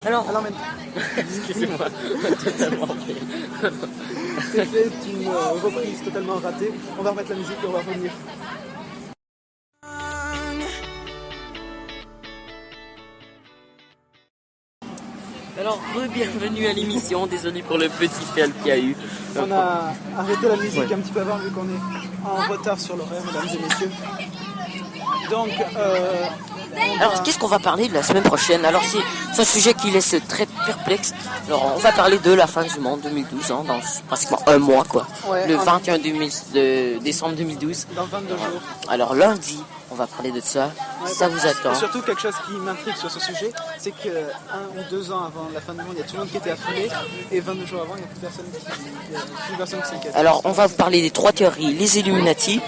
Alors maintenant, Excusez-moi, totalement fait. c'était une reprise totalement ratée. On va remettre la musique et on va revenir. Alors, bienvenue à l'émission, désolé pour le petit fail qu'il y a eu. On a arrêté la musique un petit peu avant vu qu'on est en retard sur l'horaire, mesdames et messieurs. Donc, Alors, qu'est-ce qu'on va parler de la semaine prochaine? Alors, c'est un sujet qui laisse très perplexe. Alors, on va parler de la fin du monde 2012, hein, dans pratiquement un mois, quoi. Ouais, Le 21 de décembre 2012. dans 22 jours. Alors, lundi, on va parler de ça. Ouais, Ça vous attend. Et surtout, quelque chose qui m'intrigue sur ce sujet, c'est que 1 ou 2 ans avant la fin du monde, il y a tout le monde qui était affolé, et 22 jours avant, il n'y a plus personne qui s'inquiète. Alors, on va vous parler des 3 théories. Les Illuminati,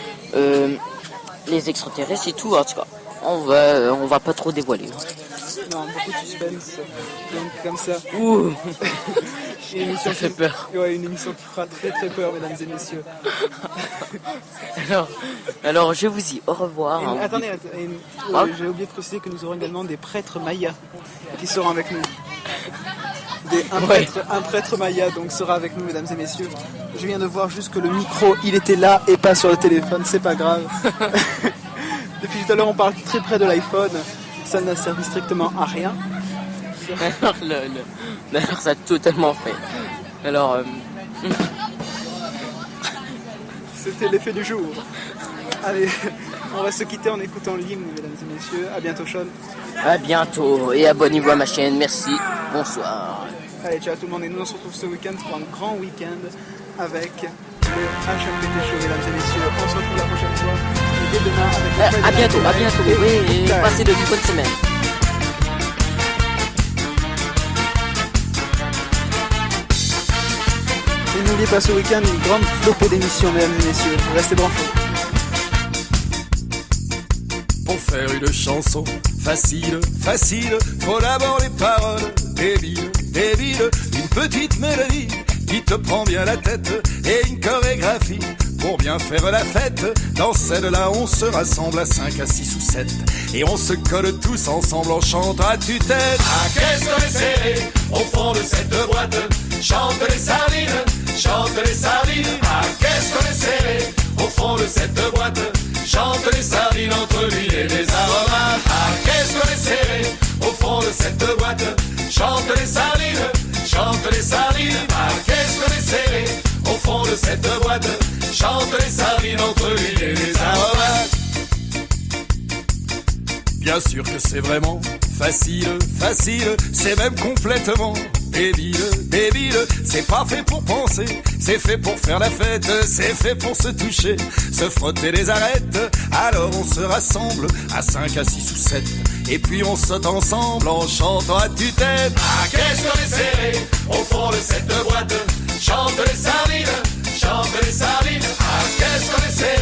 les extraterrestres et tout, en tout cas. On va pas trop dévoiler. Non, beaucoup de suspense. Donc, comme ça. Ouh, Une émission ça fait peur. Ouais, une émission qui fera très très peur, mesdames et messieurs. Alors, je vous dis au revoir. hein. Attendez, Ah. j'ai oublié de préciser que nous aurons également des prêtres mayas qui seront avec nous. Un prêtre maya donc sera avec nous, mesdames et messieurs. Je viens de voir juste que le micro, il était là et pas sur le téléphone, c'est pas grave. Depuis tout à l'heure, on parle très près de l'iPhone, ça n'a servi strictement à rien. Alors, ça a totalement fait. Alors, C'était l'effet du jour. Allez, on va se quitter en écoutant l'hymne, mesdames et messieurs. À bientôt, Sean. à bientôt et abonnez-vous à ma chaîne. Merci. Bonsoir. Allez, ciao tout le monde. Et nous, on se retrouve ce week-end pour un grand week-end avec le HMPT Show, mesdames et messieurs. On se retrouve la prochaine fois. Et dès demain avec le À bientôt. Oui, et Ciao. passez de bonnes semaines. Et n'oubliez pas ce week-end une grande flopée d'émissions, mesdames et messieurs. Restez branchés. Pour faire une chanson facile, faut d'abord les paroles débiles, une petite mélodie qui te prend bien la tête et une chorégraphie pour bien faire la fête. Dans celle-là, on se rassemble à 5, à 6 ou 7 et on se colle tous ensemble en chantant à tue-tête. Ah, qu'est-ce qu'on est serré au fond de cette boîte, chante les sardines, ah, qu'est-ce qu'on est serré au fond de cette boîte, chante les sardines entre l'huile et les aromates. Ah, qu'est-ce qu'on est serré au fond de cette boîte, chante les sardines, ah, qu'est-ce qu'on est serré au fond de cette boîte, chante les sardines entre l'huile et les aromates. Bien sûr que c'est vraiment facile, c'est même complètement débile, c'est pas fait pour penser, c'est fait pour faire la fête, c'est fait pour se toucher, se frotter les arêtes. Alors on se rassemble à 5, à 6 ou 7 et puis on saute ensemble en chantant à tue-tête. Ah, qu'est-ce qu'on est serré au fond de cette boîte, chante les sardines, ah, qu'est-ce qu'on est serré